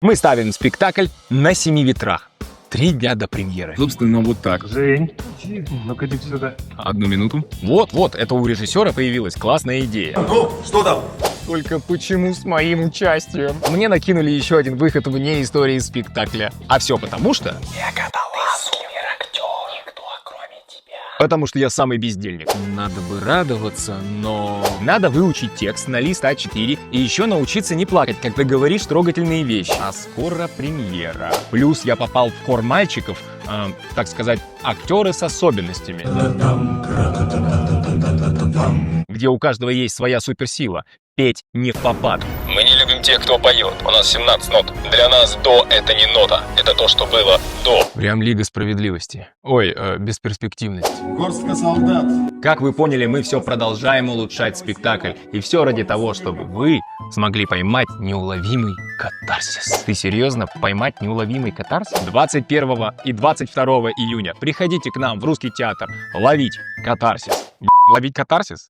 Мы ставим спектакль на 7 ветрах. 3 дня до премьеры. Собственно, вот так. Жень, ну-ка иди сюда. Одну минуту. Вот, это у режиссера появилась классная идея. Ну, что там? Только почему с моим участием? Мне накинули еще один выход вне истории спектакля. А все потому что... Потому что я самый бездельник. Надо бы радоваться, но... Надо выучить текст на лист А4 и еще научиться не плакать, когда говоришь трогательные вещи. А скоро премьера. Плюс я попал в хор мальчиков, так сказать, актеры с особенностями. Где у каждого есть своя суперсила. Петь не впопад. Мы не любим тех, кто поет. У нас 17 нот. Для нас до — это не нота. Это то, что было до. Прям Лига справедливости. Ой, бесперспективность. Горстка солдат. Как вы поняли, мы все продолжаем улучшать спектакль. И все ради того, чтобы вы смогли поймать неуловимый катарсис. Ты серьезно? Поймать неуловимый катарсис? 21 и 22 июня приходите к нам в Русский театр ловить катарсис. Ловить катарсис?